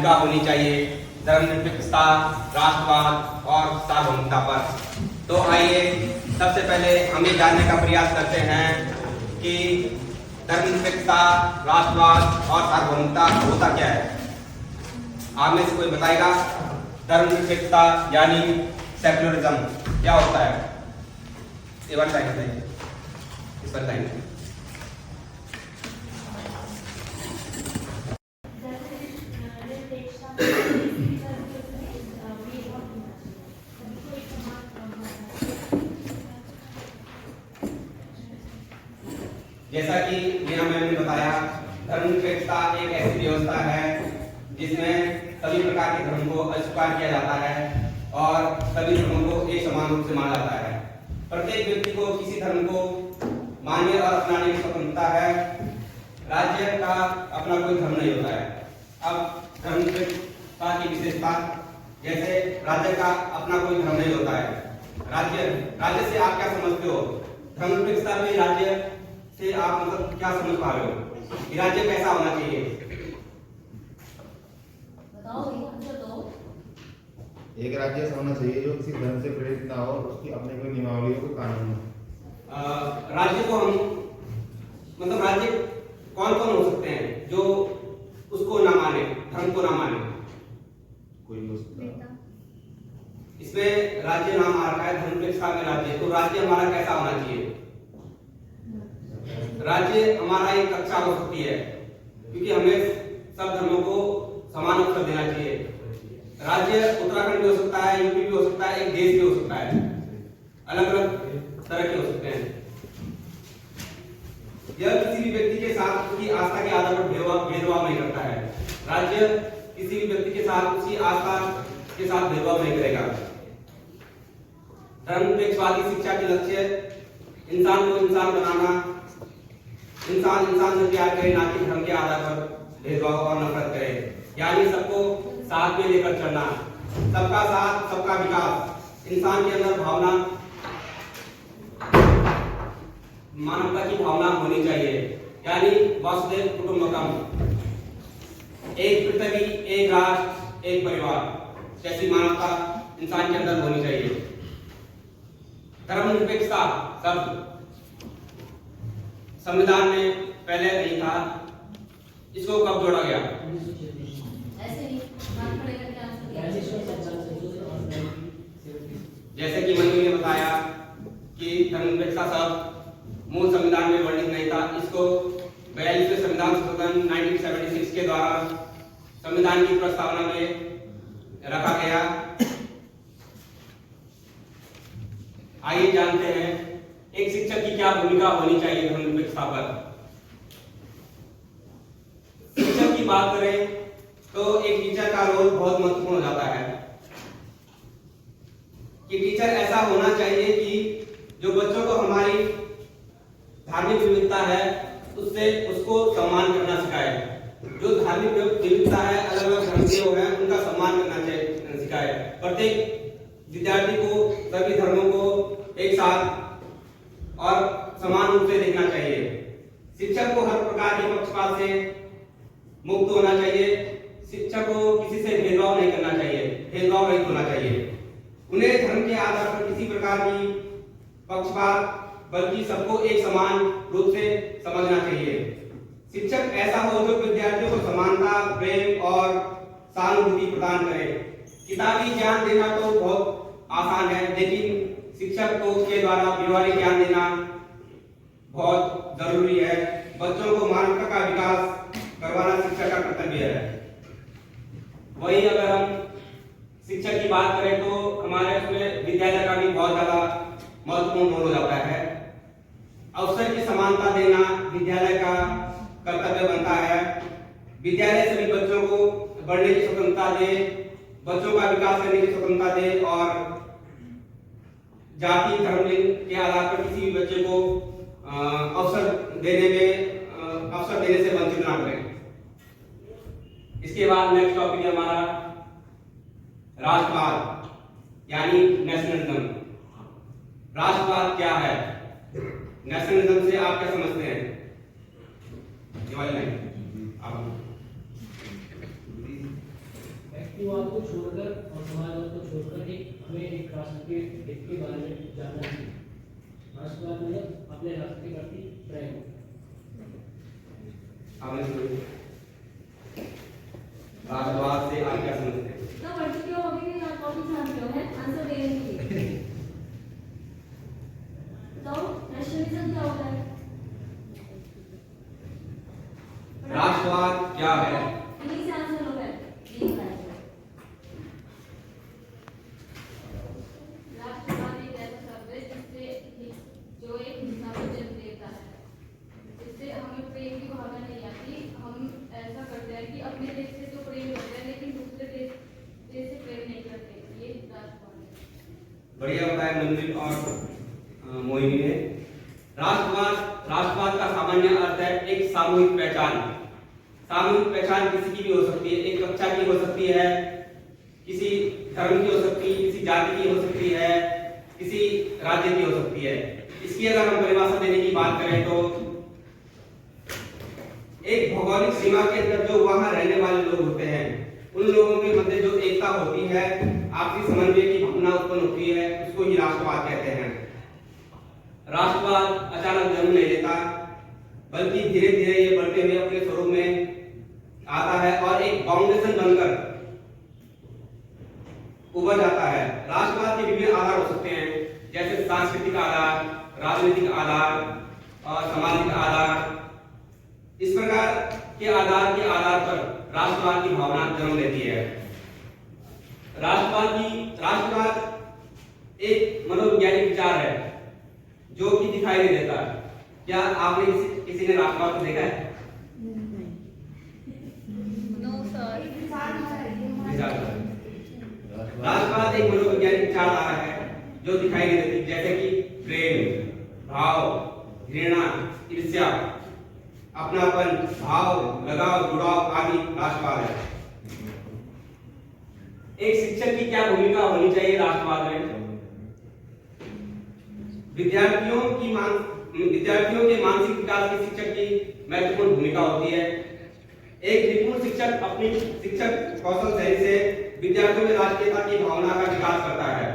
होनी चाहिए धर्मनिरपेक्षता, राष्ट्रवाद और सार्वभौमिकता पर। तो आइए सबसे पहले हम ये जानने का प्रयास करते हैं कि धर्मनिरपेक्षता, राष्ट्रवाद और सार्वभौमिकता होता क्या है। आप में से कोई बताएगा धर्मनिरपेक्षता यानी सेक्युलरिज्म क्या होता है? ये बात बताइए, इस पर बताइए। जैसा कि मीना मैम ने बताया, धर्मनिरपेक्षता एक ऐसी व्यवस्था है जिसमें सभी प्रकार के धर्म को अस्वीकार किया जाता है और सभी धर्मों को एक समान रूप से माना जाता है। प्रत्येक व्यक्ति को किसी धर्म को मानने और अपनाने की स्वतंत्रता है। राज्य का अपना कोई धर्म नहीं होता है। अब धर्मनिरपेक्षता की विशेषता, जैसे राज्य का अपना कोई धर्म नहीं होता है। राज्य से आप क्या समझते हो? धर्मनिरपेक्षता में राज्य से आप मतलब क्या समझ पा रहे हो कि राज्य कैसा होना चाहिए? बताओ तो। एक राज्य ऐसा होना चाहिए जो किसी धर्म से प्रेरित ना हो, उसकी अपने कोई नियमावलियों को कानून हो। राज्य को हम मतलब राज्य कौन कौन हो सकते हैं जो उसको ना माने, धर्म को ना माने? कोई हो सकता है। इसमें राज्य नाम आ रखा है धर्मनिरपेक्षता में राज्य। तो राज्य हमारा कैसा होना चाहिए? राज्य हमारा एक कक्षा हो सकती है, क्योंकि हमें सब धर्मों को समान अवसर देना चाहिए। राज्य उत्तराखंड भी हो सकता है, यूपी भी हो सकता है, एक देश भी हो सकता है, अलग अलग तरह के हो सकते हैं। यह किसी भी व्यक्ति के साथ उसकी आस्था के आधार पर भेदभाव नहीं करता है। राज्य किसी भी व्यक्ति के साथ उसकी आस्था के साथ भेदभाव नहीं करेगा। धर्मनिरपेक्षवादी शिक्षा के लक्ष्य इंसान को इंसान बनाना, इंसान इंसान से प्यार करे, ना कि धर्म के आधार पर भेदभाव और नफरत करे। यानी सबको साथ में लेकर चलना, सबका साथ सबका विकास। इंसान के अंदर भावना, मानवता की भावना होनी चाहिए, यानी वसुधैव कुटुंबकम, एक पृथ्वी, एक राष्ट्र, एक परिवार जैसी मानवता इंसान के अंदर होनी चाहिए। धर्मनिरपेक्षता शब्द संविधान में पहले नहीं था, इसको कब जोड़ा गया? जैसे कि मनु ने बताया कि धर्मनिरपेक्षता शब्द मूल संविधान में वर्णित नहीं था। इसको 42वें संविधान संशोधन 1976 के द्वारा संविधान की प्रस्तावना में रखा गया। आइए जानते हैं एक शिक्षक की क्या भूमिका होनी चाहिए धर्मनिरपेक्षता पर। शिक्षक की बात करें तो एक टीचर का रोल बहुत महत्वपूर्ण हो जाता है कि टीचर ऐसा होना चाहिए कि जो बच्चों को हमारी धार्मिक विविधता है उसको सम्मान करना सिखाए। जो धार्मिक विविधता है, अलग अलग धर्म के लोग हैं, उनका सम्मान करना सिखाए। प्रत्येक विद्यार्थी को सभी धर्मों को एक साथ और समान रूप से देखना चाहिए। शिक्षक को हर प्रकार के पक्षपात से मुक्त होना चाहिए। शिक्षक को किसी से भेदभाव नहीं करना चाहिए, भेदभाव रहित होना चाहिए। उन्हें धर्म के आधार पर किसी प्रकार की पक्षपात बल्कि सबको एक समान रूप से समझना चाहिए। शिक्षक ऐसा हो जो विद्यार्थियों को समानता, प्रेम और सहानुभूति प्रदान करे। किताबी ज्ञान देना तो बहुत आसान है, लेकिन शिक्षक को के द्वारा व्यवहारिक ज्ञान देना बहुत जरूरी है। बच्चों को मानवता का विकास करवाना शिक्षक का कर्तव्य है। वही अगर हम शिक्षक की बात करें तो हमारे उसमें विद्यालय का भी बहुत ज्यादा महत्वपूर्ण रोल हो जाता है। अवसर की समानता देना विद्यालय का कर्तव्य बनता है। विद्यालय सभी बच्चों को बढ़ने की स्वतंत्रता दे, बच्चों का विकास करने की स्वतंत्रता दे और जाति, धर्म, लिंग के आधार पर किसी भी बच्चे को अवसर देने से वंचित ना करें। इसके बाद नेक्स्ट टॉपिक है हमारा राष्ट्रवाद यानी नेशनलिज्म। राष्ट्रवाद क्या है? नेशनलिज्म से आप क्या समझते हैं? ये वाली नहीं, आप व्यक्तिवाद को छोड़कर और समाजवाद को छोड़कर हमें एक राष्ट्र के हित के बारे में जानना चाहिए। राष्ट्रवाद मतलब अपने राष्ट्र के प्रति प्रेम। राष्ट्रवाद से आप क्या समझते हैं? तो पर्टिकुलर हो गई या टॉपिक जानते हो है आंसर देने के लिए। तो नेशनलिज्म क्या होता है? राष्ट्रवाद क्या है? इन्हीं से आंसर हो गया। ये बताइए। राष्ट्रवाद एक ऐसा शब्द है जिससे जो एक हिंसा को जन्म देता है, जिससे हमें प्रेम की भावना नहीं आती। हम ऐसा करते हैं कि अपने देश से तो प्रेम करते हैं लेकिन दूसरे देश से प्रेम नहीं करते। ये राष्ट्रवाद है। बढ़िया बताया मनवीर और मोहिनी ने। राष्ट्रवाद का सामान्य अर्थ है एक सामूहिक पहचान। सामूहिक पहचान किसी की भी हो सकती है, एक कक्षा की हो सकती है, किसी धर्म की हो सकती है, किसी जाति की हो सकती है, किसी राज्य की हो सकती है। इसकी अगर हम परिभाषा देने की बात करें तो एक भौगोलिक सीमा के अंदर जो वहां रहने वाले लोग होते हैं, उन लोगों के मध्य जो एकता होती है, आपसी समन्वय की भावना उत्पन्न होती है, उसको ही राष्ट्रवाद कहते हैं। राष्ट्रवाद अचानक जन्म नहीं लेता, बल्कि धीरे धीरे ये बढ़ते हुए अपने स्वरूप में आता है और एक फाउंडेशन बनकर उभर जाता है। राष्ट्रवाद के विभिन्न आधार हो सकते हैं, जैसे सांस्कृतिक आधार, राजनीतिक आधार और सामाजिक आधार। इस प्रकार के आधार पर राष्ट्रवाद की भावना जन्म लेती है। राष्ट्रवाद एक मनोवैज्ञानिक विचार है जो कि दिखाई नहीं देता। क्या आपने किसी ने राष्ट्रवाद को देखा है? No sir. राष्ट्रवाद एक मनोवैज्ञानिक विचारधारा है जो दिखाई नहीं देती, जैसे कि प्रेम, भाव, घृणा, ईर्ष्या, अपनापन, भाव, लगाव, जुड़ाव आदि राष्ट्रवाद है। एक शिक्षक की क्या भूमिका होनी चाहिए राष्ट्रवाद में? विद्यार्थियों के मानसिक विकास की शिक्षक की महत्वपूर्ण भूमिका होती है। एक निपुण शिक्षक अपनी शिक्षक कौशल शैली से विद्यार्थियों में राष्ट्रीयता की भावना का विकास करता है।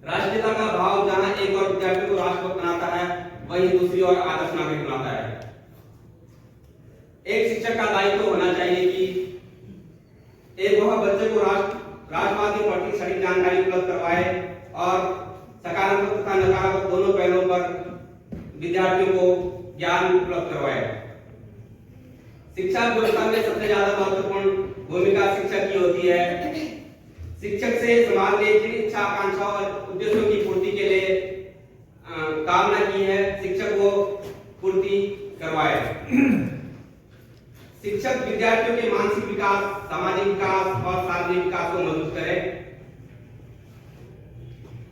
राष्ट्रीयता का भाव जहां एक और विद्यार्थी को राष्ट्रभक्त बनाता है, वहीं दूसरी ओर आदर्श नागरिक बनाता है। एक शिक्षक का दायित्व होना चाहिए कि एक वह बच्चे को राष्ट्रवाद के प्रति सटीक जानकारी उपलब्ध करवाए और सकारात्मक तथा नकारात्मक दोनों पहलुओं पर विद्यार्थियों को ज्ञान उपलब्ध करवाए। शिक्षा व्यवस्था में सबसे ज्यादा महत्वपूर्ण भूमिका शिक्षक की होती है। शिक्षक से समाज ने जिन इच्छा, आकांक्षा और उद्देश्यों की पूर्ति के लिए कामना की है, शिक्षक वो पूर्ति करवाए। शिक्षक विद्यार्थियों के मानसिक विकास, सामाजिक विकास और शारीरिक विकास को मजबूत करे।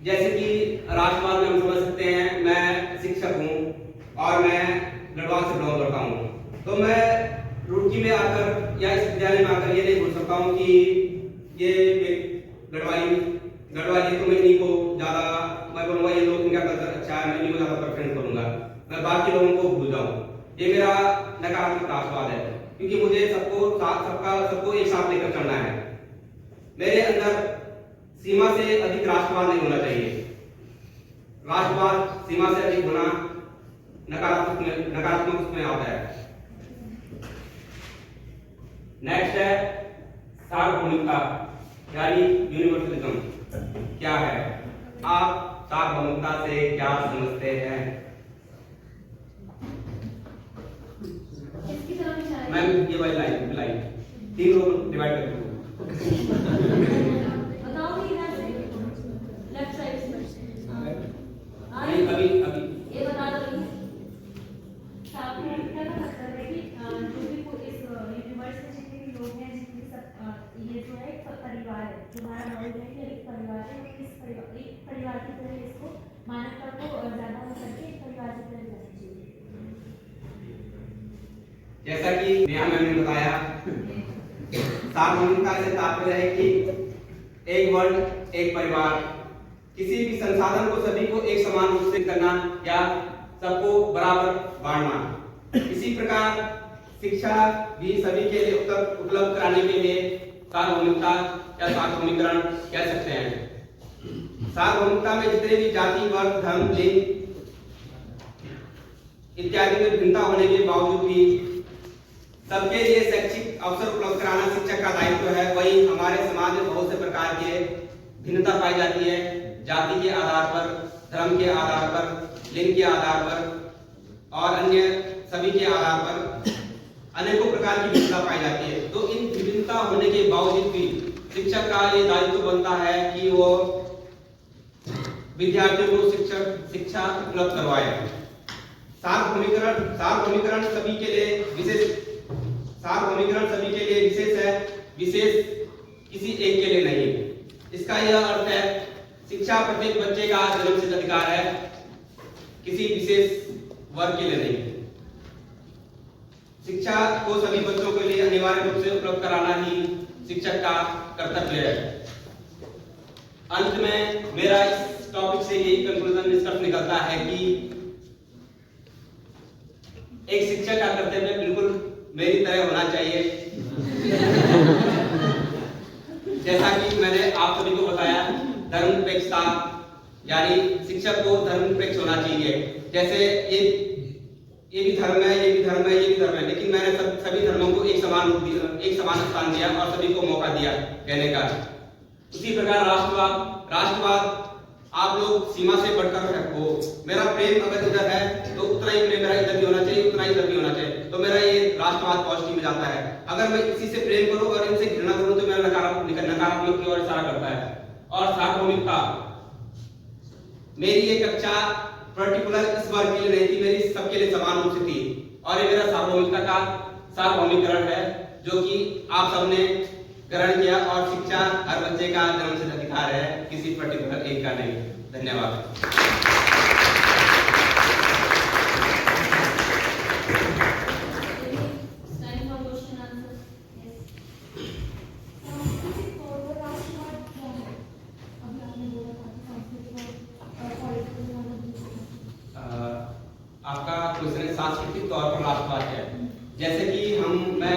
जैसे कि राष्ट्रवाद में हम समझ सकते हैं, मैं शिक्षक हूं और मैं गढ़वाल से बिलोंग करता हूं, तो मैं रुड़की में आकर या इस विद्यालय में आकर ये नहीं बोल सकता हूं कि ये गढ़वाली तो मैं इन्हीं को ज्यादा, मैं बोलूंगा ये लोग इनका कल्चर अच्छा है, मैं इन्हीं को ज्यादा प्रेफरेंस करूंगा, मैं बाकी लोगों को भूल जाऊं। ये मेरा नकारात्मक राष्ट्रवाद है, क्योंकि मुझे सबको एक साथ लेकर चलना है। मेरे अंदर सीमा से अधिक राष्ट्रवाद नहीं होना चाहिए। राष्ट्रवाद सीमा से अधिक होना नकारात्मक उसमें आता है। नेक्स्ट है सार्वभौमिकता यानी यूनिवर्सलिज्म। क्या है? आप सार्वभौमिकता से क्या समझते हैं? किसकी तरफ इशारा है? मैम ये वाली लाइन 3 लोग डिवाइड कर दो। बताओ कि इधर से लेफ्ट साइड से नहीं, अभी ये बता दो। सार्वभौमिकता का मतलब है कि जो भी इस यूनिवर्स में जितने भी लोग हैं, जितने सब ये जो है एक परिवार है, तुम्हारा नॉलेज है कि एक परिवार है, एक परिवार की तरह इसको मानवता को ज्यादा हो करके एक परिवार की तरह लेना चाहिए। जैसा कि नेहा मैम ने बताया, सार्वभौमिकता से तात्पर्य है कि एक वर्ण, एक परिवार, किसी भी संसाधन को सभी को एक समान रूप से करना या सबको बराबर बांटना। इसी प्रकार शिक्षा भी सभी के लिए उपलब्ध कराने के लिए सार्वभौमिकता या सार्वभौमिकरण कह सकते हैं। सार्वभौमिकता में जितने भी जाति, वर्ग, धर्म, लिंग इत्यादि में भिन्नता होने के बावजूद भी सबके लिए शैक्षिक अवसर उपलब्ध कराना शिक्षक का दायित्व है। वही हमारे समाज में बहुत से प्रकार के भिन्नता पाई जाती है, जाति के आधार पर, धर्म के आधार पर, लिंग के आधार पर और अन्य सभी के आधार पर अनेकों प्रकार की भिन्नता पाई जाती है। तो इन विभिन्नता होने के बावजूद भी शिक्षक का ये दायित्व बनता है कि वो विद्यार्थियों को शिक्षा उपलब्ध करवाए। सार्वभौमिकरण सभी के लिए विशेष है, विशेष किसी एक के लिए नहीं। इसका यह अर्थ है शिक्षा प्रत्येक बच्चे का जन्मसिद्ध अधिकार है, किसी विशेष वर्ग के लिए नहीं। शिक्षा को सभी बच्चों के लिए अनिवार्य रूप से उपलब्ध कराना ही शिक्षक का कर्तव्य है। अंत में मेरा इस टॉपिक से यही कंक्लूजन निष्कर्ष निकलता है कि एक शिक्षक का कर्तव्य बिल्कुल मेरी तरह होना चाहिए। जैसा कि मैंने आप सभी को बताया, धर्मनिरपेक्षता यानी शिक्षक को धर्मनिरपेक्ष होना चाहिए। जैसे ये भी धर्म है, ये भी धर्म है, ये भी धर्म है, लेकिन मैंने सभी धर्मों को एक समान स्थान दिया और सभी को मौका दिया कहने का। उसी प्रकार राष्ट्रवाद आप लोग सीमा से बढ़कर हो। मेरा प्रेम अगर इधर है तो उतना ही प्रेम मेरा इधर भी होना चाहिए, उतना ही इधर भी होना चाहिए। तो मेरा ये राष्ट्रवाद पॉजिटिव में जाता है। अगर मैं किसी से प्रेम करूं और इनसे घृणा करूं तो मेरा नकारात्मक की ओर इशारा करता है। और सार्वभौमिकता, मेरी ये कक्षा पर्टिकुलर इस वर्ग के लिए नहीं थी, मेरी सबके लिए समान रूप से थी। और ये मेरा सार्वभौमिकता का सार्वभौमिकरण है जो कि आप सबने ग्रहण किया। और शिक्षा हर बच्चे का जन्मसिद्ध अधिकार है, किसी पर्टिकुलर एक का नहीं। धन्यवाद। आपका क्वेश्चन है सांस्कृतिक तौर पर राष्ट्रवाद है। जैसे कि मैं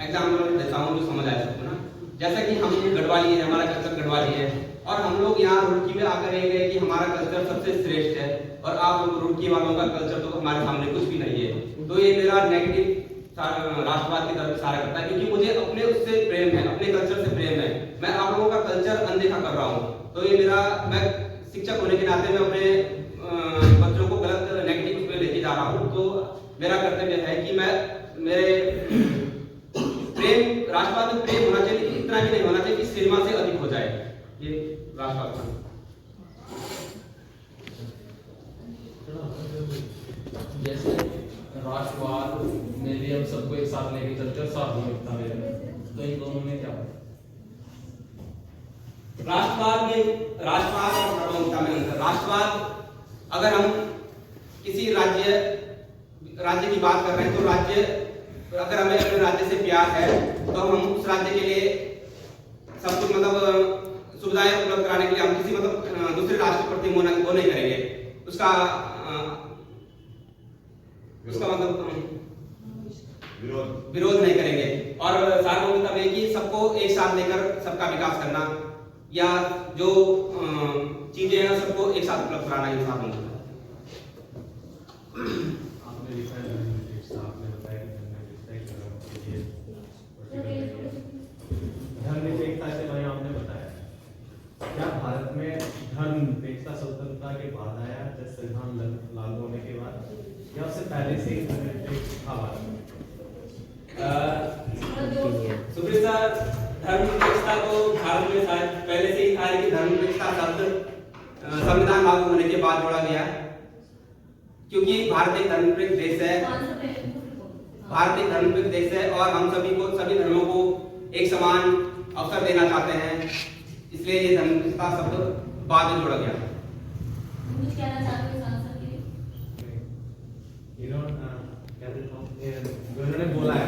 एग्जाम्पल देता हूँ जो समझ आ सकते ना। जैसा कि हम गढ़वाली है, हमारा कल्चर गढ़वाली है और हम लोग यहाँ रुड़की में आकर रह गए कि हमारा कल्चर सबसे श्रेष्ठ है और आप लोग रुड़की वालों का कल्चर तो हमारे सामने कुछ भी नहीं है। तो ये मेरा नेगेटिव राष्ट्रवाद की तरफ इशारा करता है, क्योंकि मुझे अपने उससे प्रेम है, अपने कल्चर से प्रेम है। मैं आप लोगों का कल्चर अनदेखा कर रहा हूँ। तो ये मैं शिक्षक होने के नाते मैं अपने बच्चों को गलत नेगेटिव में लेके जा रहा हूँ। तो मेरा कर्तव्य है कि मैं मेरे प्रेम, राष्ट्रवाद में प्रेम होना चाहिए, लेकिन इतना भी नहीं होना चाहिए कि सीमा से अधिक हो जाए। ये राष्ट्रवाद जैसे राष्ट्रवाद में भी हम सबको एक साथ लेके चलते हैं, सार्वभौमिकता में, तो इन दोनों में क्या है? राष्ट्रवाद और सार्वभौमिकता में अंतर। राष्ट्रवाद, अगर हम किसी राज्य की बात कर रहे हैं तो अगर हमें अपने राज्य से प्यार है तो हम उस राज्य के लिए सब कुछ सुविधाएं उपलब्ध कराने के लिए हम किसी दूसरे राष्ट्र के प्रति वो नहीं करेंगे। उसका विरोध नहीं करेंगे। और सार्वभौमिकता में कि सबको एक साथ लेकर सबका विकास करना या जो चीजें हैं सबको एक साथ उपलब्ध कराना, ये सार्वभौमिकता। आपने लिखा है आपने बताया धर्मनिरपेक्षता के बारे में आपने बताया। क्या भारत में धर्मनिरपेक्षता स्वतंत्रता के बाद आया, जब संविधान लागू होने के बाद, या उससे पहले से ही धर्मनिरपेक्ष था भारत में? सुप्रीत सर, धर्मनिरपेक्षता तो भारत में शायद पहले से ही था, लेकिन धर्मनिरपेक्षता शब्द संविधान लागू होने के बाद जोड़ा गया, क्योंकि भारत एक धर्मनिरपेक्ष देश है। भारत एक धर्मनिरपेक्ष देश है और हम सभी धर्मों को एक समान अवसर देना चाहते हैं, इसलिए ये धर्मनिरपेक्षता शब्द बाद में जोड़ा गया। कुछ कहना चाहते हैं सांसद के लिए? उन्होंने बोला है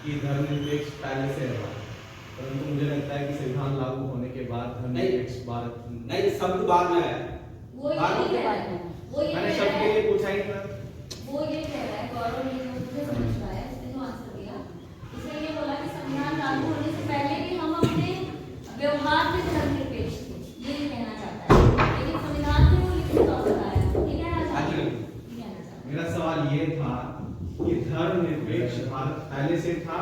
कि धर्मनिरपेक्ष पहले से है, परंतु मुझे लगता है कि संविधान लागू होने के बाद धर्मनिरपेक्ष भारत नहीं, शब्द बाद में आया। वो ये कह रहा है, मैंने शब्द के लिए पूछा ही था। वो ये कह रहा है, गौरव ने मुझे समझ पाया, इसने जो आंसर दिया, इसने ये बोला कि संविधान लागू होने से पहले से था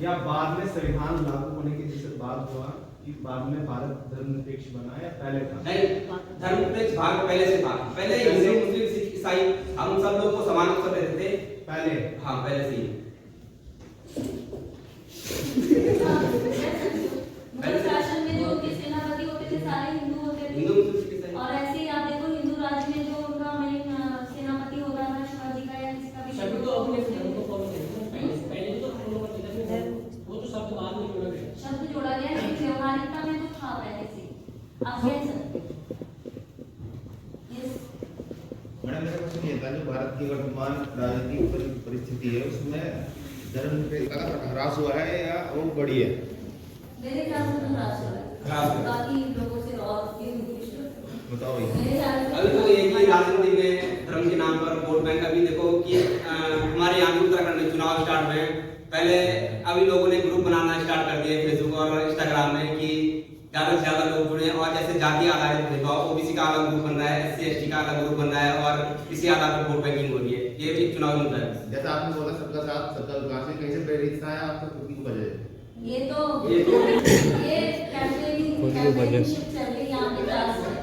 या बाद में संविधान लागू होने के जिससे बात हुआ कि बाद में भारत धर्मनिरपेक्ष बना या पहले था? नहीं, धर्मनिरपेक्ष भारत पहले से था। पहले हिंदू मुस्लिम सिख ईसाई हम सब लोग को समान अवसर देते थे पहले। हाँ पहले से ही। मुगल शासन में जो उनके सेनापति होते थे सारे हिंदू होते थे। हिंदू मुस्लिम सिख ईसाई। और ऐसे ही आप देखो हिंदू राज्य में जो उनका मेन सेनापति होता था शिवाजी का या किसका भी शब्द तो अपने धर्म को फॉलो करते हैं। पहले तो फॉलो करते थे, वो तो शब्द बाद में जोड़ा गया। शब्द जोड़ा गया लेकिन व्यवहारिकता में तो था पहले से। आप कह सकते हैं। मैडम मेरा क्वेश्चन ये था, जो भारत की वर्तमान राजनीतिक परिस्थिति है उसमें धर्मनिरपेक्षता का ह्रास हुआ है या वो बढ़ी है? मेरे ख्याल से तो ह्रास हुआ ह्रास है। हुआ। बाकी लोगों से और भी बताओ ये। मेरे ख्याल से अभी तो ये कि राजनीति में धर्म के नाम पर वोट बैंक, अभी देखो कि हमारे यहाँ भी उत्तराखंड में चुनाव स्टार्ट हुए हैं। पहले अभी लोगों ने ग्रुप बनाना स्टार्ट कर दिए फेसबुक और इंस्टाग्राम में कि ज्यादा से ज्यादा लोग जुड़े, और जैसे जाति आधारित भेदभाव, ओबीसी का अलग ग्रुप बन रहा है, एससी एसटी का अलग ग्रुप बन रहा है और इसी आधार पर वोट बैंकिंग हो रही है। ये भी चुनाव मुद्दा है। जैसा आपने बोला सबका साथ सबका विकास है, कहीं से प्रेरित था या आपको खुद की वजह है? ये तो ये तो ये कैंपेनिंग चल रही है यहाँ पे क्लास में।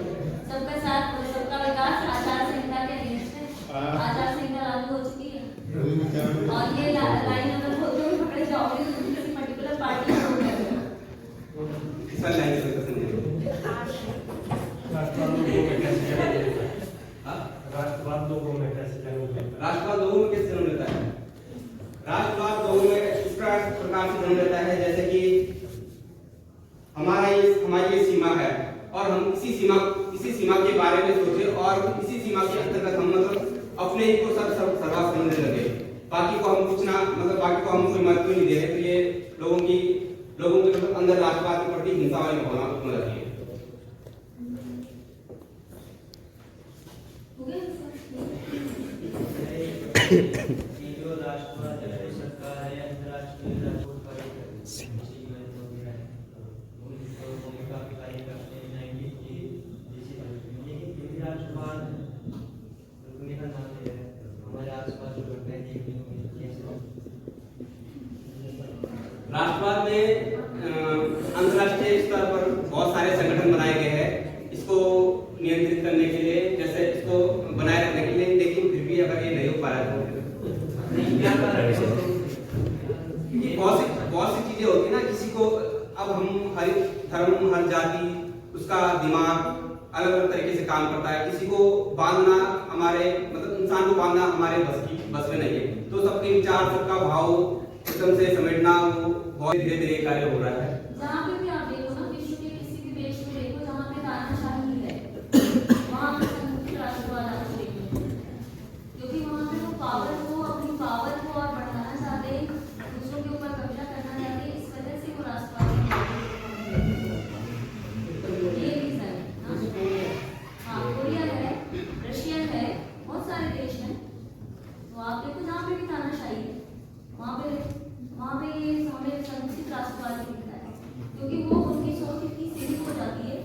सबका साथ सबका विकास आचार संहिता के अगेंस्ट है। आचार संहिता लागू हो चुकी है और ये लाइन अगर होते हुए पकड़े जाओगे तो किसी पर्टिकुलर पार्टी में हो जाएगा। किसान लाइन से पसंद है। हाँ? राष्ट्रवाद लोगों में कैसे जन्म लेता है? राष्ट्रवाद लोगों में कैसे जन्म लेता है? राष्ट्रवाद लोगों में इस प्रकार से जन्म लेता है जैसे कि हमारी ये सीमा है और हम इसी सीमा के बारे में सोचे और इसी सीमा के अंतर्गत हम मतलब अपने ही को सर्वस्व समझने लगे। बाकी को हम कुछ ना मतलब बाकी को हम कोई महत्व नहीं दे रहे। तो ये लोगों के मतलब अंदर राष्ट्रवाद के प्रति हिंसा वाली भावना उत्पन्न रहती है। जो राष्ट्रवाद सरकार है अंतर्राष्ट्रीय भूमिका कार्य करते जाएंगे कि राष्ट्रवाद का नाम है हमारे आसपास जो घटनाएं देखने को मिलती है। राष्ट्रवाद में अंतर्राष्ट्रीय स्तर पर बहुत सारे संगठन बनाए गए हैं इसको नियंत्रित करने के लिए, जैसे इसको बनाए रखने के लिए, लेकिन फिर भी अगर ये नहीं हो पा रहा है तो बहुत सी चीजें होती है ना। किसी को अब हम हर धर्म हर जाति उसका दिमाग अलग अलग तरीके से काम करता है। किसी को बांधना हमारे मतलब इंसान को बांधना हमारे बस में नहीं है। तो सबके विचार सबका भाव एकदम से समेटना वो बहुत धीरे धीरे कार्य हो रहा है। जहाँ पे भी आप देखो ना विश्व के किसी भी देश में देखो जहाँ पे तानाशाही है वहाँ पे संयुक्त राष्ट्रवाद आपको देखने को मिलता है। क्योंकि वहाँ पे वो अपनी पावर को और बढ़ाना चाहते हैं, दूसरों के ऊपर कब्जा करना चाहते हैं। इस वजह से वो राष्ट्रवाद ये रीजन है। हाँ कोरिया है, रशियन है, बहुत सारे देश हैं। तो आप देखो जहाँ पे भी तानाशाही है वहाँ पे ये हमें संयुक्त राष्ट्रवाद मिलता है। क्योंकि वो उनकी सोच इतनी सीमित हो जाती है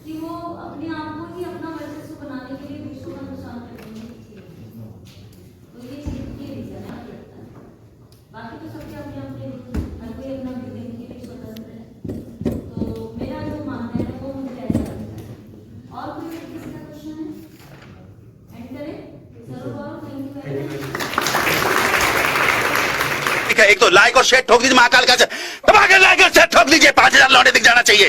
कि वो अपने आप को ही अपना वर्चस्व बनाने के लिए दूसरों का नुकसान करने की तो ये रीजन है लगता है। बाकी तो सबके अपने अपने हर कोई अपना विजन के लिए स्वतंत्र है। तो मेरा जो मानना है वो मुझे ऐसा लगता है। और कोई किसी का क्वेश्चन है? एंड करें सरोवर। Thank you. एक तो लाइक और शेयर ठोक दीजिए, महाकाल का दबा के लाइक और शेयर ठोक दीजिए, 5000 लौटे दिख जाना चाहिए।